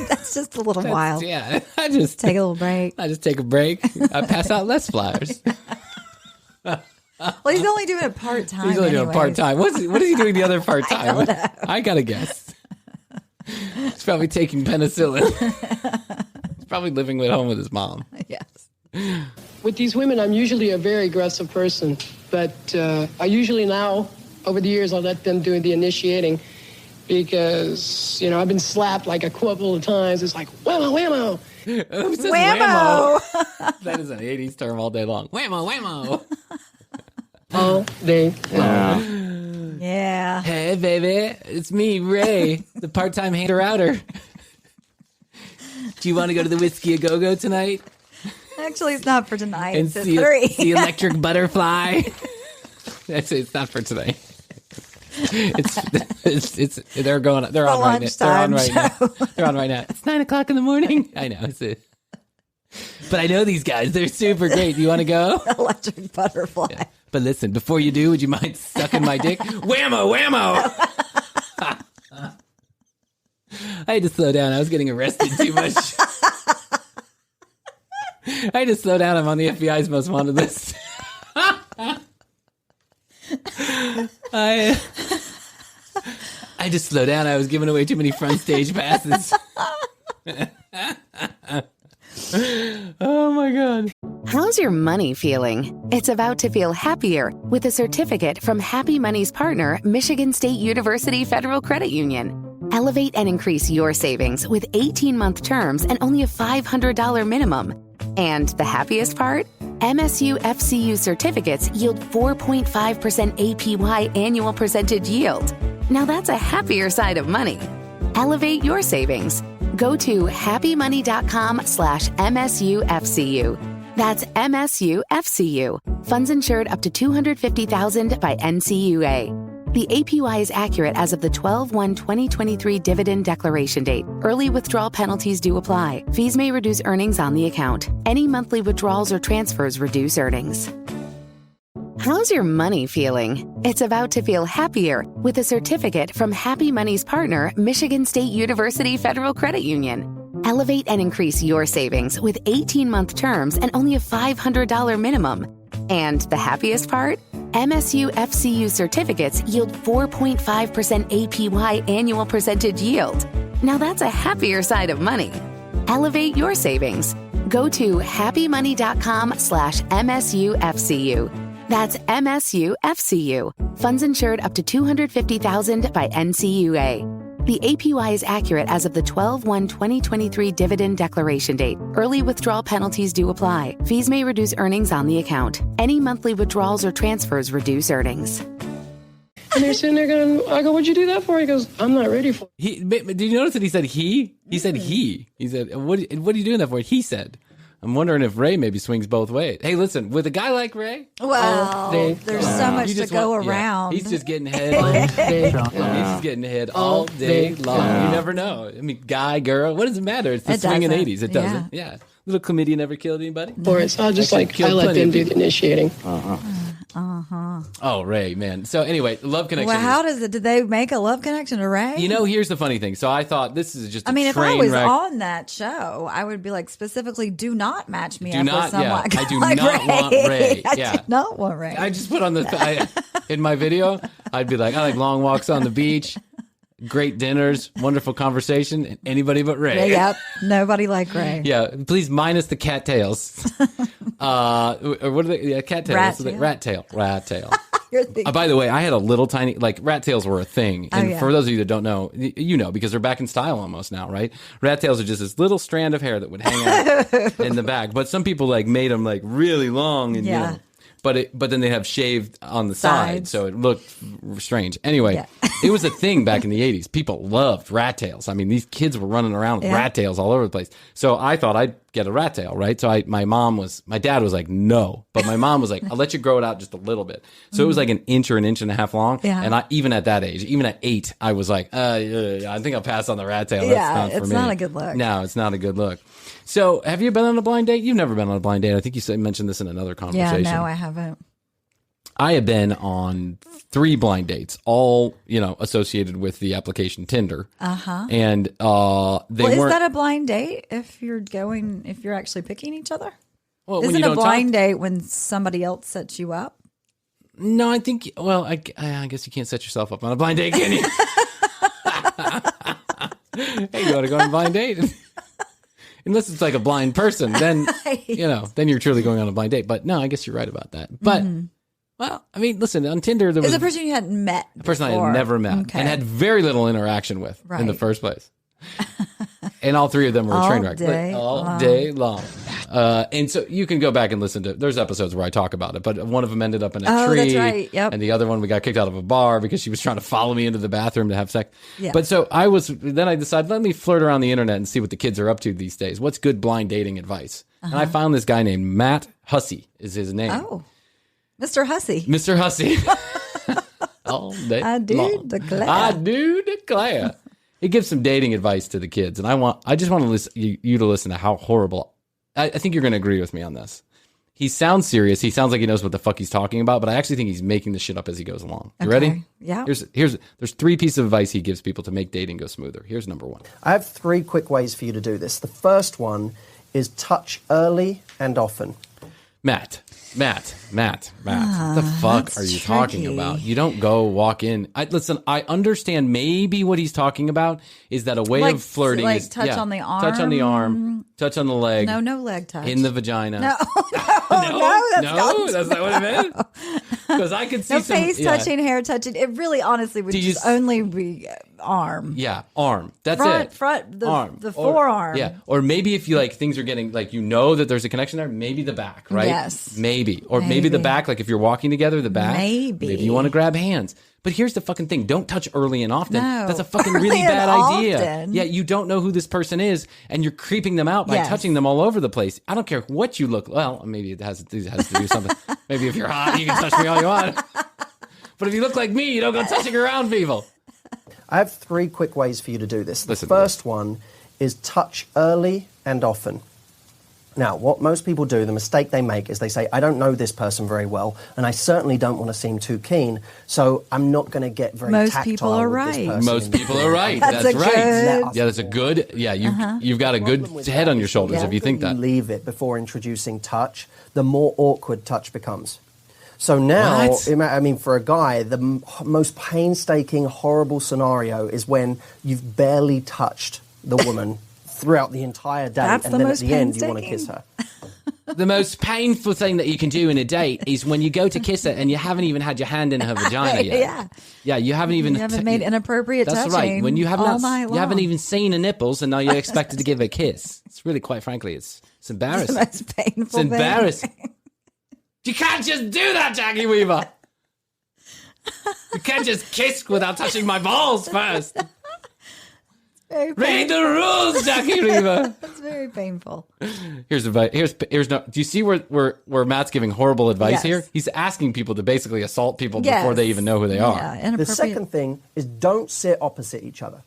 That's just a little wild. Yeah. I just Take a little break. I just take a break. I pass out less flyers. Well, he's only doing it part-time. He's only doing part-time. What is he doing the other part-time? I gotta guess. He's probably taking penicillin. He's probably living at home with his mom. Yes. With these women, I'm usually a very aggressive person, but I usually now, over the years, I'll let them do the initiating because, I've been slapped like a couple of times. It's like, whammo, whammo. Who says Whammo. whammo? That is an 80s term all day long. Whammo, whammo. All day long. Yeah. Hey, baby. It's me, Ray, the part-time hater-outer. Do you want to go to the Whiskey A Go-Go tonight? Actually, it's not for tonight. And It's at see 3. the electric butterfly. Actually, it's not for tonight. It's they're on right now. They're on right now. They're on right now. It's 9:00 in the morning. I know. But I know these guys. They're super great. Do you want to go? Electric butterfly. Yeah. But listen, before you do, would you mind sucking my dick? Whammo, whammo. I had to slow down. I was getting arrested too much. I had to slow down. I'm on the FBI's most wanted list. I just slow down. I was giving away too many front stage passes. Oh my God. How's your money feeling? It's about to feel happier with a certificate from Happy Money's partner, Michigan State University Federal Credit Union. Elevate and increase your savings with 18-month terms and only a $500 minimum. And the happiest part? MSU FCU certificates yield 4.5% APY annual percentage yield. Now that's a happier side of money. Elevate your savings. Go to happymoney.com/MSUFCU. That's MSUFCU. Funds insured up to $250,000 by NCUA. The APY is accurate as of the 12/1/2023 dividend declaration date. Early withdrawal penalties do apply. Fees may reduce earnings on the account. Any monthly withdrawals or transfers reduce earnings. How's your money feeling? It's about to feel happier with a certificate from Happy Money's partner, Michigan State University Federal Credit Union. Elevate and increase your savings with 18-month terms and only a $500 minimum. And the happiest part? MSU FCU certificates yield 4.5% APY annual percentage yield. Now that's a happier side of money. Elevate your savings. Go to happymoney.com/MSUFCU. That's MSUFCU. Funds insured up to $250,000 by NCUA. The APY is accurate as of the 12/1/2023 dividend declaration date. Early withdrawal penalties do apply. Fees may reduce earnings on the account. Any monthly withdrawals or transfers reduce earnings. And they're sitting there going, I go, what'd you do that for? He goes, I'm not ready for it. Did you notice that he said he? He said he. He said, what are you doing that for? He said. I'm wondering if Ray maybe swings both ways. Hey, listen, with a guy like Ray, well, there's so much to go around. He's just getting head all day. He's just getting head all day long. You never know. I mean, guy, girl, what does it matter? It's the swinging 80s. It doesn't. Yeah. Little chlamydia never killed anybody. Or it's I'll just I let them do the initiating. Oh, Ray, man. So anyway, love connection. Well, how does it? Did they make a love connection to Ray? Here's the funny thing. So I thought this is just. If I was on that show, I would be like, specifically, do not match me up with someone. I do like not want Ray. I do not want Ray. I just put on in my video. I'd be like, I like long walks on the beach, great dinners, wonderful conversation, and anybody but Ray. Yep, nobody like Ray. Yeah, please minus the cattails. What are they? Yeah, cat tail. Rat tail. Rat tail. By the way, I had a little tiny, like, rat tails were a thing. And for those of you that don't know, you know, because they're back in style almost now, right? Rat tails are just this little strand of hair that would hang out in the back. But some people, like, made them, like, really long. And, you know, but then they have shaved on the side, so it looked strange. Anyway, it was a thing back in the 80s. People loved rat tails. I mean, these kids were running around with rat tails all over the place. So I thought I'd get a rat tail, right? So my dad was like, no. But my mom was like, I'll let you grow it out just a little bit. So it was like an inch or an inch and a half long. Yeah. And even at that age, even at 8, I was like, I think I'll pass on the rat tail. That's not for me. It's not a good look. No, it's not a good look. So, have you been on a blind date? You've never been on a blind date. I think you mentioned this in another conversation. Yeah, no, I haven't. I have been on 3 blind dates, all, associated with the application Tinder. Uh-huh. And they weren't. Is that a blind date if you're actually picking each other? Well, Isn't a blind date when somebody else sets you up? No, I think, I guess you can't set yourself up on a blind date, can you? Hey, you want to go on a blind date? Unless it's like a blind person, then, then you're truly going on a blind date. But no, I guess you're right about that. But, well, I mean, listen, on Tinder, there was a person you hadn't met before. A person I had never met and had very little interaction with in the first place. And all 3 of them were a train wreck. All day long. And so you can go back and listen to, there's episodes where I talk about it, but one of them ended up in a tree. That's right. Yep. And the other one, we got kicked out of a bar because she was trying to follow me into the bathroom to have sex. Yeah. But so then I decided, let me flirt around the internet and see what the kids are up to these days. What's good blind dating advice? And I found this guy named Matt Hussey is his name. Oh, Mr. Hussey. Mr. Hussey. All day I do long. declare. I do declare. He gives some dating advice to the kids, and I just want to you to listen to how horrible. I think you're going to agree with me on this. He sounds serious. He sounds like he knows what the fuck he's talking about, but I actually think he's making this shit up as he goes along. You ready? Yeah. There's 3 pieces of advice he gives people to make dating go smoother. Here's number 1. I have 3 quick ways for you to do this. The first one is touch early and often. Matt. What the fuck are you talking about? You don't go walk in. Listen, I understand maybe what he's talking about is that a way of flirting is touch on the arm. Touch on the arm, touch on the leg. No leg touch. In the vagina. No, that's not what I meant. Because I could see no face touching, hair touching. It really, honestly, would just only be arm. Yeah, arm. That's it. Arm. The forearm. Or maybe if you like things are getting like that there's a connection there. Maybe the back, right? Yes. Maybe the back. Like if you're walking together, the back. Maybe you want to grab hands. But here's the fucking thing. Don't touch early and often. No. That's a fucking really bad idea. Yeah, you don't know who this person is, and you're creeping them out by touching them all over the place. I don't care what you look. Well, maybe it has to do something. Maybe if you're hot, you can touch me all you want. But if you look like me, you don't go touching around people. I have 3 quick ways for you to do this. The first one is touch early and often. Now, what most people do, the mistake they make is they say, I don't know this person very well, and I certainly don't want to seem too keen, so I'm not going to get very tactile people are with this person. Most people are right. That's right. Yeah, that's a good, you've got a good head on your shoulders if you think that. Leave it before introducing touch, the more awkward touch becomes. So now, I mean, for a guy, the most painstaking, horrible scenario is when you've barely touched the woman throughout the entire date, and then at the end you want to kiss her. The most painful thing that you can do in a date is when you go to kiss her and you haven't even had your hand in her vagina yet. Yeah, you haven't even... You haven't made inappropriate touching. That's right. When you haven't, night long. You haven't even seen her nipples and now you're expected to give her a kiss. It's really, quite frankly, it's embarrassing. It's the most painful It's embarrassing. You can't just do that, Jackie Weaver. You can't just kiss without touching my balls first. Read the rules, Jackie Weaver. It's very painful. Here's advice. Here's no. Do you see where Matt's giving horrible advice here? He's asking people to basically assault people before they even know who they are. Yeah, the second thing is don't sit opposite each other.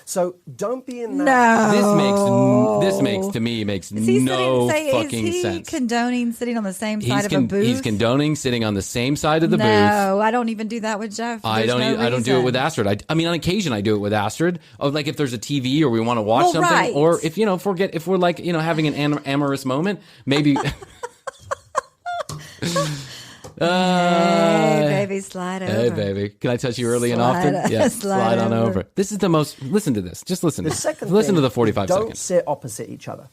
So don't be in that. No. This makes no fucking sense. Is he condoning sitting on the same side of a booth? He's condoning sitting on the same side of the booth. No, I don't even do that with Jeff. I don't do it with Astrid. I mean, on occasion I do it with Astrid. Like if there's a TV or we want to watch something, or if if we're like having an amorous moment, maybe. Hey, baby, slide over. Hey, baby. Can I touch you early and often? Yeah, slide on over. This is the most... Listen to this. Just listen. Listen to the 45 seconds. Don't sit opposite each other.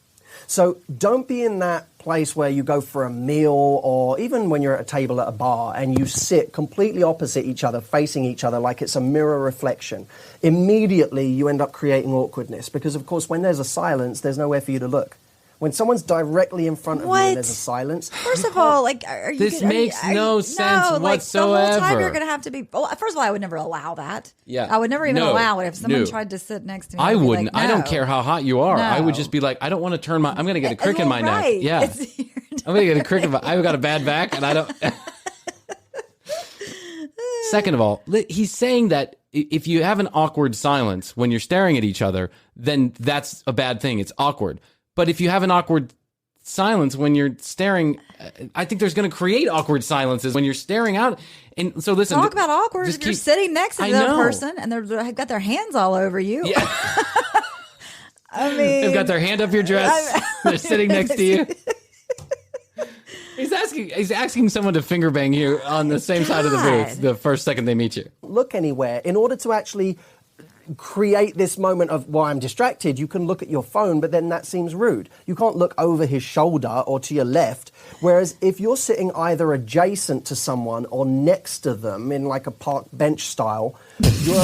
So don't be in that place where you go for a meal, or even when you're at a table at a bar and you sit completely opposite each other, facing each other like it's a mirror reflection, immediately you end up creating awkwardness because, of course, when there's a silence, there's nowhere for you to look. When someone's directly in front of you and there's a silence. First of all, like, are you? This makes no sense whatsoever. The whole time you're going to have to be. Well, first of all, I would never allow that. Yeah, I would never even allow it if someone tried to sit next to me. I wouldn't. Like, no. I don't care how hot you are. No. I would just be like, I don't want to turn my. I'm going to get a crick in my neck. Yeah, I'm going to get a crick in my. I've got a bad back, and I don't. Second of all, he's saying that if you have an awkward silence when you're staring at each other, then that's a bad thing. It's awkward. But if you have an awkward silence when you're staring, I think there's going to create awkward silences when you're staring out. And so listen, talk about awkward if you're sitting next to the other person and they've got their hands all over you. Yeah. I mean, they've got their hand up your dress. They're sitting next to you. He's asking someone to finger bang you on the same side of the booth the first second they meet you. Look anywhere in order to actually create this moment of, well, I'm distracted. You can look at your phone, but then that seems rude. You can't look over his shoulder or to your left. Whereas if you're sitting either adjacent to someone or next to them in like a park bench style, you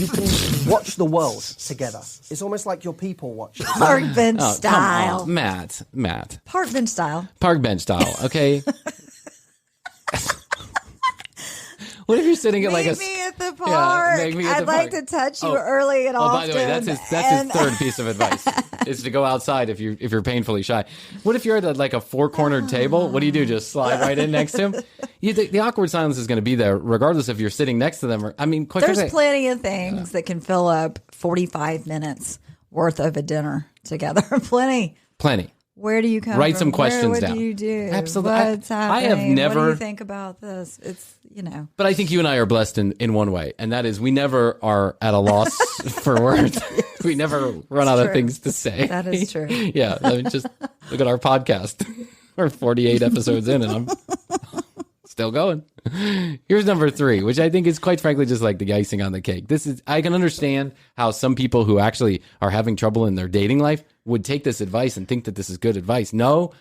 can watch the world together. It's almost like you're people watching. Park bench style. Come on. Matt. Park bench style. Park bench style, okay? What if you're sitting at like Meet me at the park. I'd like to touch you early and often. By the way, that's his third piece of advice is to go outside if you're painfully shy. What if you're at like a four-cornered table? What do? Just slide right in next to him? The awkward silence is going to be there regardless if you're sitting next to them or. I mean, there's plenty of things that can fill up 45 minutes worth of a dinner together. Plenty. Where do you come Write from? some questions down. What do you do? Absolutely. What's happening? I have never. What do you think about this? It's, But I think you and I are blessed in one way, and that is we never are at a loss for words. We never run out of things to say. That is true. Yeah. I mean, just look at our podcast. We're 48 episodes in, and I'm still going. Here's number 3, which I think is quite frankly just like the icing on the cake. I can understand how some people who actually are having trouble in their dating life would take this advice and think that this is good advice. No.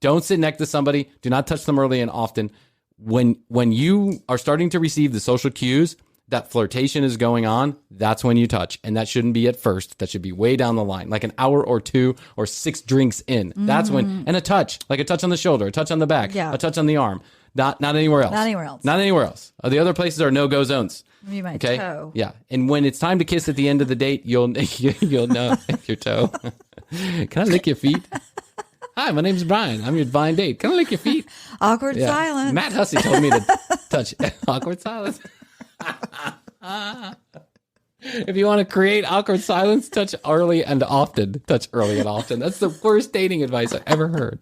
Don't sit next to somebody. Do not touch them early and often. When you are starting to receive the social cues that flirtation is going on, that's when you touch. And that shouldn't be at first. That should be way down the line, like an hour or 2 or 6 drinks in. That's when, and a touch, like a touch on the shoulder, a touch on the back, a touch on the arm. Not anywhere else. Not anywhere else. Not anywhere else. The other places are no-go zones. Maybe my toe. Yeah. And when it's time to kiss at the end of the date, you'll know your toe. Can I lick your feet? Hi, my name's Bryan. I'm your divine date. Can I lick your feet? Awkward silence. Matt Hussey told me to touch awkward silence. If you want to create awkward silence, touch early and often. Touch early and often. That's the worst dating advice I've ever heard.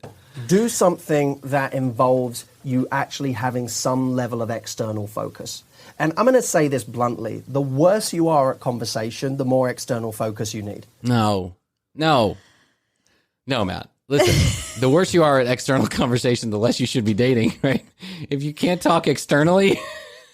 Do something that involves you actually having some level of external focus. And I'm going to say this bluntly. The worse you are at conversation, the more external focus you need. No, Matt. Listen, the worse you are at external conversation, the less you should be dating, right? If you can't talk externally,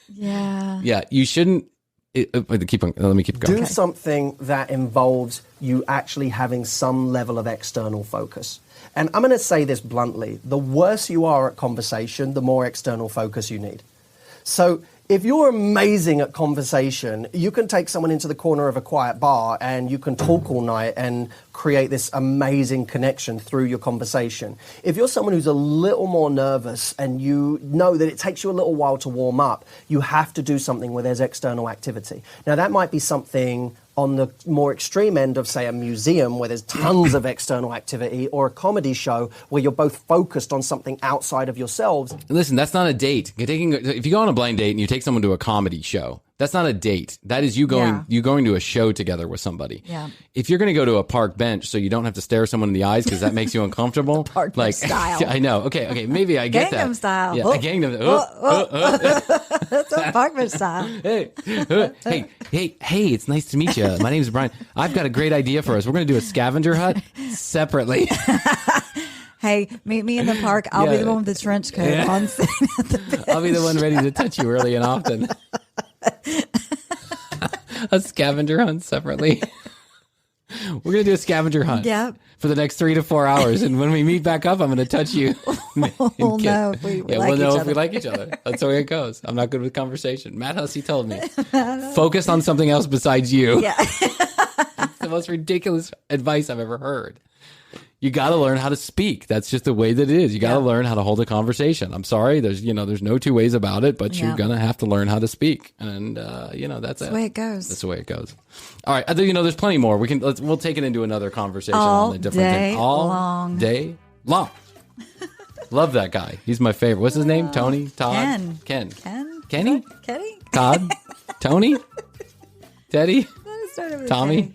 you shouldn't. Let me keep going. Do something that involves you actually having some level of external focus. And I'm going to say this bluntly. The worse you are at conversation, the more external focus you need. So if you're amazing at conversation, you can take someone into the corner of a quiet bar and you can talk all night and create this amazing connection through your conversation. If you're someone who's a little more nervous and you know that it takes you a little while to warm up, you have to do something where there's external activity. Now, that might be something on the more extreme end of, say, a museum where there's tons of external activity, or a comedy show where you're both focused on something outside of yourselves. Listen, that's not a date. If you go on a blind date and you take someone to a comedy show, that's not a date. That is you going to a show together with somebody. Yeah. If you're going to go to a park bench so you don't have to stare someone in the eyes because that makes you uncomfortable. Park bench style. I know. Okay. Maybe I get that. Gangnam style. Yeah, Gangnam. That's a park bench style. Hey, it's nice to meet you. My name's Bryan. I've got a great idea for us. We're going to do a scavenger hunt separately. Hey, meet me in the park. I'll be the one with the trench coat on sitting at the bench. I'll be the one ready to touch you early and often. A scavenger hunt separately. We're going to do a scavenger hunt for the next 3 to 4 hours. And when we meet back up, I'm going to touch you. We'll know if we like each other. That's the way it goes. I'm not good with conversation. Matt Hussey told me, focus on something else besides you. Yeah. It's the most ridiculous advice I've ever heard. You got to learn how to speak. That's just the way that it is. You got to learn how to hold a conversation. I'm sorry. There's no two ways about it, but you're going to have to learn how to speak. And, that's the way it goes. That's the way it goes. All right. There's plenty more. We'll take it into another conversation all on a different day thing. All long. day long. Love that guy. He's my favorite. What's his name? Tony? Todd? Ken. Kenny? Kenny? Todd? Tony? Teddy? Tommy?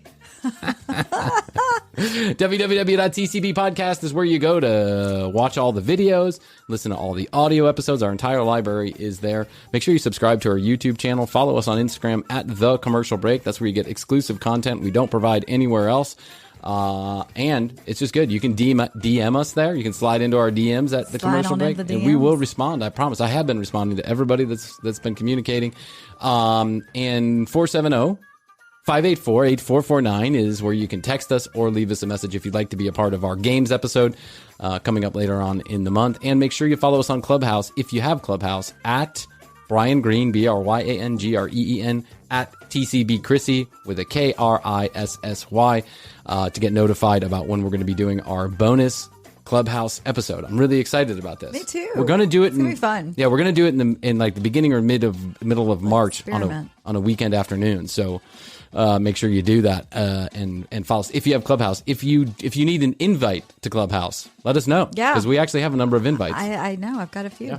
www.tcb podcast is where you go to watch all the videos, listen to all the audio episodes. Our entire library is there. Make sure you subscribe to our YouTube channel. Follow us on Instagram at The Commercial Break. That's where you get exclusive content we don't provide anywhere else. And it's just good. You can DM us there. You can slide into our DMs at The Commercial Break, and we will respond. I promise. I have been responding to everybody that's been communicating. And 470-584-8449 is where you can text us or leave us a message if you'd like to be a part of our games episode coming up later on in the month. And make sure you follow us on Clubhouse if you have Clubhouse at Bryan Green, BryanGreen, at TCB Krissy with a KRISSY to get notified about when we're going to be doing our bonus Clubhouse episode. I'm really excited about this. Me too. We're going to do it. It's going to be fun. Yeah, we're going to do it in like the beginning or middle of March on a weekend afternoon. So make sure you do that and follow us. If you have Clubhouse, if you need an invite to Clubhouse, let us know. Yeah, because we actually have a number of invites. I know. I've got a few. Yeah.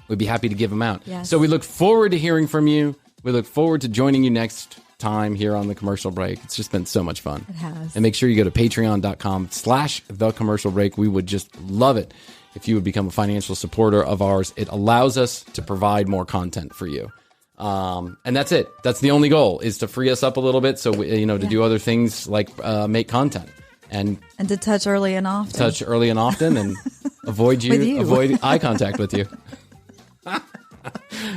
We'd be happy to give them out. Yes. So we look forward to hearing from you. We look forward to joining you next time here on The Commercial Break. It's just been so much fun. It has. And make sure you go to patreon.com/The Commercial Break. We would just love it if you would become a financial supporter of ours. It allows us to provide more content for you. And that's it. That's the only goal, is to free us up a little bit so we, to do other things like make content. And to touch early and often. And avoid eye contact with you.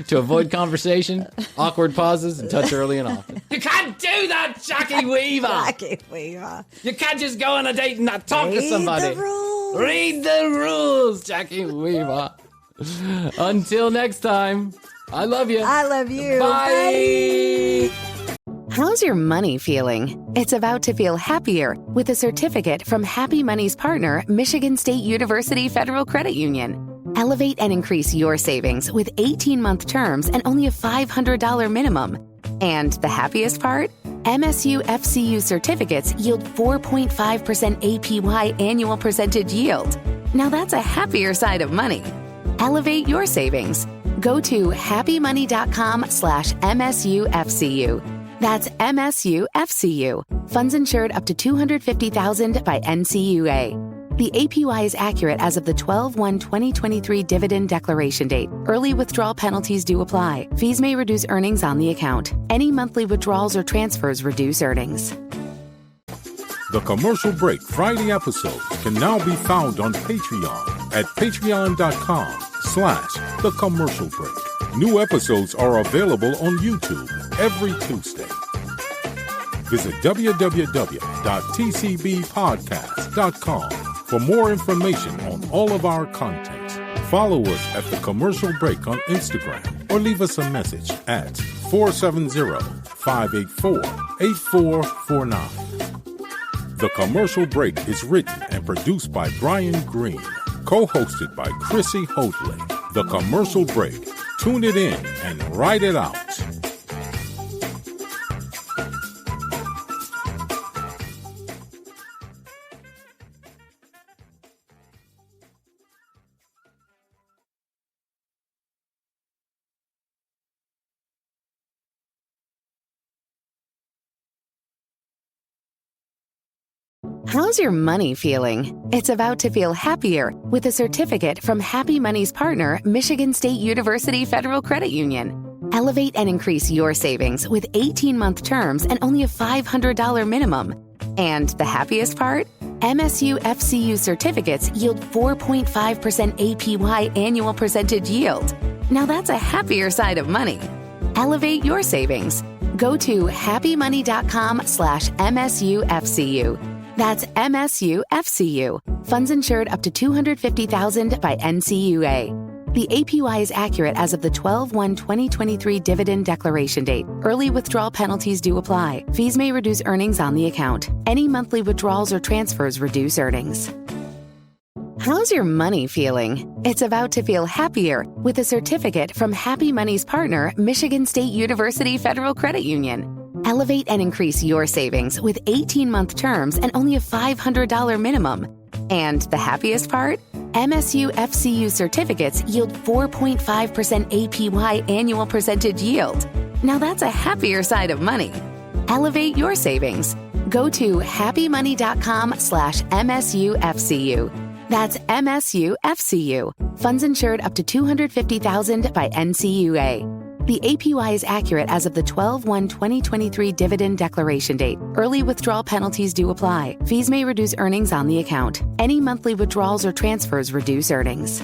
To avoid conversation, awkward pauses, and touch early and often. You can't do that, Jackie Weaver. Jackie Weaver. You can't just go on a date and not talk to somebody. Read the rules. Read the rules, Jackie Weaver. Until next time, I love you. I love you. Bye. How's your money feeling? It's about to feel happier with a certificate from Happy Money's partner, Michigan State University Federal Credit Union. Elevate and increase your savings with 18-month terms and only a $500 minimum. And the happiest part? MSU FCU certificates yield 4.5% APY annual percentage yield. Now that's a happier side of money. Elevate your savings. Go to happymoney.com/MSUFCU. That's MSUFCU. Funds insured up to $250,000 by NCUA. The APY is accurate as of the 12/1/2023 dividend declaration date. Early withdrawal penalties do apply. Fees may reduce earnings on the account. Any monthly withdrawals or transfers reduce earnings. The Commercial Break Friday episodes can now be found on Patreon at patreon.com/The Commercial Break. New episodes are available on YouTube every Tuesday. Visit www.tcbpodcast.com for more information on all of our content. Follow us at The Commercial Break on Instagram or leave us a message at 470-584-8449. The Commercial Break is written and produced by Bryan Green, co-hosted by Chrissy Hoadley. The Commercial Break. Tune it in and write it out. How's your money feeling? It's about to feel happier with a certificate from Happy Money's partner, Michigan State University Federal Credit Union. Elevate and increase your savings with 18-month terms and only a $500 minimum. And the happiest part? MSU FCU certificates yield 4.5% APY annual percentage yield. Now that's a happier side of money. Elevate your savings. Go to happymoney.com/MSUFCU. That's MSUFCU. Funds insured up to $250,000 by NCUA. The APY is accurate as of the 12/1/2023 dividend declaration date. Early withdrawal penalties do apply. Fees may reduce earnings on the account. Any monthly withdrawals or transfers reduce earnings. How's your money feeling? It's about to feel happier with a certificate from Happy Money's partner, Michigan State University Federal Credit Union. Elevate and increase your savings with 18-month terms and only a $500 minimum. And the happiest part? MSU FCU certificates yield 4.5% APY annual percentage yield. Now that's a happier side of money. Elevate your savings. Go to happymoney.com/MSUFCU. That's MSUFCU. Funds insured up to $250,000 by NCUA. The APY is accurate as of the 12/1/2023 dividend declaration date. Early withdrawal penalties do apply. Fees may reduce earnings on the account. Any monthly withdrawals or transfers reduce earnings.